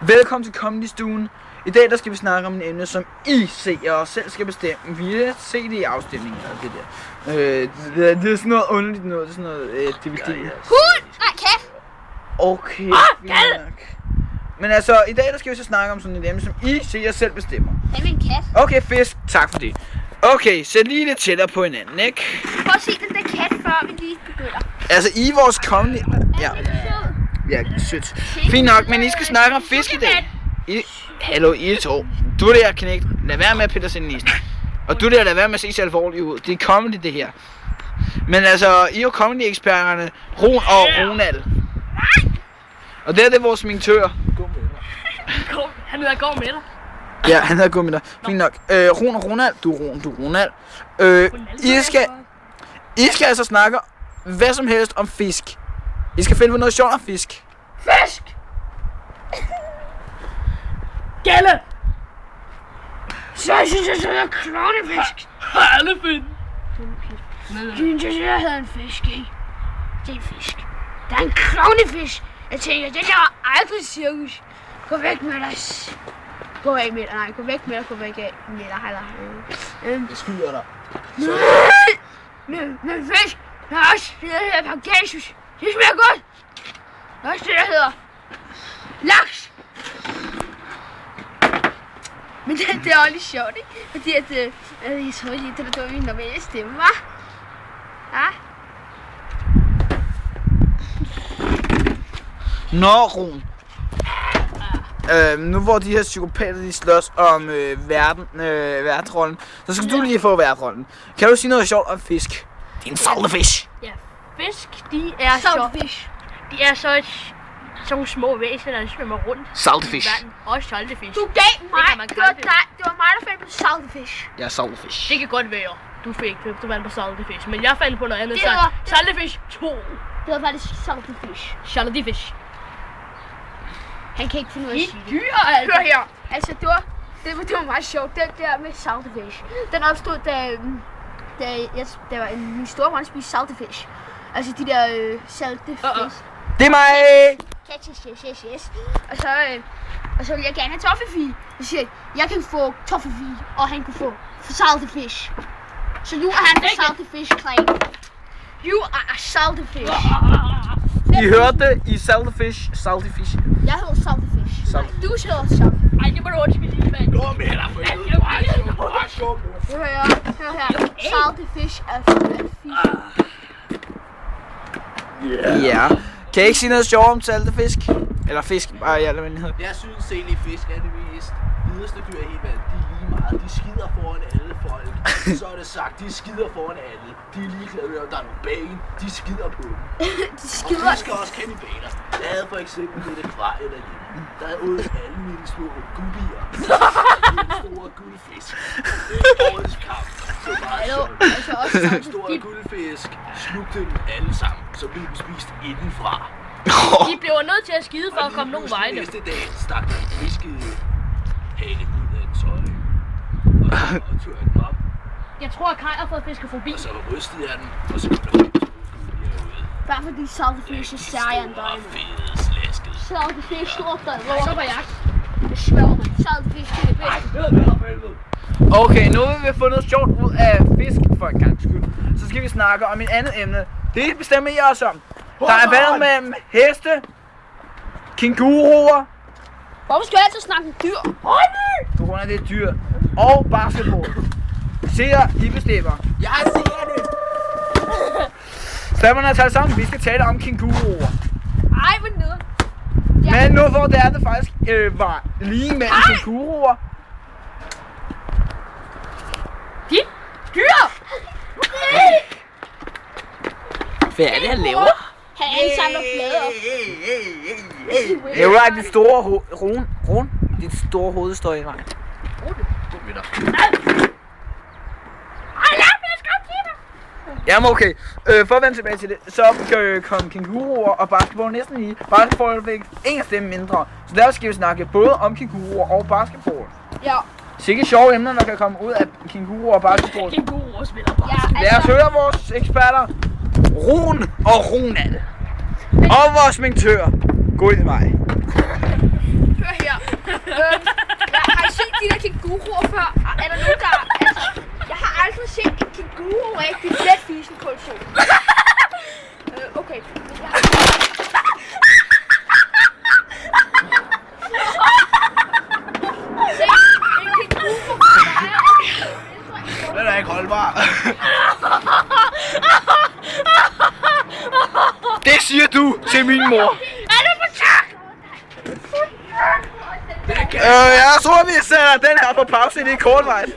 Velkommen til Comedy-stuen. I dag der skal vi snakke om en emne, som I seere selv skal bestemme. Vi vil se det i afstemningen og det der. Det er sådan noget underligt noget. Det er sådan noget DVD. Hund! Nej, kat! Okay. Men altså, i dag der skal vi så snakke om sådan et emne, som I seere selv bestemmer. Det er min kat. Okay, fisk. Tak for det. Okay, sæt lige lidt tættere på hinanden, ikke? Prøv at se den der kat, før vi lige begynder. Altså, I vores comedy... Ja, sødt. Fint nok, men I skal snakke om fisk i dag. Hallo, I to. Du der knægt. Lad være med at pille os ind i næsen. Og du der, lad være med at se så alvorligt ud. Det er comedy, det her. Men altså, I er jo comedy-eksperterne. Ron og Ronald. Og det er det vores minktør. Han hedder gå med dig. Ja, han hedder gå med dig. Fint nok. Ron og Ronald. Du er Ronald. I skal altså snakke hvad som helst om fisk. I skal finde på noget sjovt om fisk. Fisk! Gælle! Så jeg synes, jeg hedder klovnefisk. Herlefind! Jeg synes, jeg hedder en fisk, ikke? Det er en fisk. Der er en klovnefisk. Jeg tænker, det der er aldrig cirkus. Gå væk med dig. Gå væk med dig. Nej, gå væk med dig. Gå væk med dig. Jeg skyder dig. Men fisk. Der er også det, der hedder Pangasius. Det smager godt. Der er også det, der hedder laks. Men det er også lidt sjovt, ikke? Fordi at jeg tror lige, det var min normale stemme, hva'? Ja? Nå, Ron. Nu hvor de her psykopater de slås om værtrollen, så skal du lige få værtrollen. Kan du sige noget sjovt om fisk? Det er en saltefisk. Ja, fisk, de er Saltfisk. De er så sådan nogle små væsener, der svømmer rundt. Saltefisk. I vandet. Også saltefisk. Du gav mig. kan man Det kalde var det. dig. Det var mig, der fandt på saltfisk. Ja, saltefisk. Det kan godt være. Du fik købt vand på saltefisk. Men jeg fandt på noget andet. Det var- Saltefisk 2. Det var faktisk saltfisk. Saltefisk. Han kan ikke finde ud af at sige det. Dyr altså. Hør her. Altså, det var meget sjovt. Den der med saltefisk. Den opstod, da var min storebror spiste saltefisk. Altså de der salte fisk. Det er mig! Yes. Og så ville jeg gerne have toffefi. Så siger jeg kan få toffefi, og han kunne få saltefisk. Så nu er han på saltefisk-klan. You are saltefisk. I hørte det i saltefisk. Saltefisk. Jeg hedder saltefisk. Salt. Du hedder saltefisk. Ej, det må du undskylde lige, mand. Gå med dig, for Hør her. Saltefisk er fisk. Ja. Kan I ikke sige noget sjovt om saltefisk? Eller fisk, bare i almindelighed. Jeg synes egentlig, fisk er det mest videste dyr i hele verden. De er lige meget. De skider foran alle folk. Så er det sagt, de skider foran alle. De er ligeglade med, om der er nogle ben. De skider på dem. De skider. Og fisk er også kannibaler. Jeg havde for eksempel lidt et akvarie derhjemme. Der havde ude alle mine små gullier. En stor guldfisk. Årets kamp. Så meget sjovt. Altså også En stor guldfisk slugte dem alle sammen. Så blev den spist indenfra. De bliver nødt til at skide for at komme nogen vegne. Næste dag stak der en fisket hale ud af en tøj. Og tør den op. Jeg tror, at Kaj har fået fiskefobi. Og så rystede jeg den, og så kom der 5 gullier ud. bare fordi saltefisk er sejere end dig. Fede, slaskede. Saltefisk står der. Så var jeg. Jeg sværger mig. Saltefisk er det bedste. Okay, nu vil vi få noget sjovt ud af fisk for en gang skyld. Så skal vi snakke om et andet emne. Det bestemmer I også om. Der er valget mellem heste, kænguruer, Hvorfor skal jeg altid snakke om dyr? på grund af det er dyr, og basketball. Ser, I bestemmer. Jeg ser det! Stemmerne er talt sammen. Vi skal tale om kænguruer. Ej, hvor nede. Men nu hvor det andet faktisk var lige mellem kænguruer. Dyr! Hvad er det, han laver? Han indsamler blade op. Det var det store Ron. Dit store hoved står i vejen. Gå med dig. Ej, lad mig skræmme til mig. Jamen okay, for at vende tilbage til det, så kom kænguruer og basketball næsten i. Basketball fik en stemme mindre, så derfor skal vi snakke både om kænguruer og basketball. Ja. Sikke sjove emner, der kan komme ud af kænguruer og basketball. Kænguruer spiller bare. Ja, Lad os høre vores eksperter, Ron og Ronald. Og vores minktør, gå i vej. Hør her. Det siger du til min mor. Er det for tak? Jeg tror vi sætter den her på pause i det kortvejt.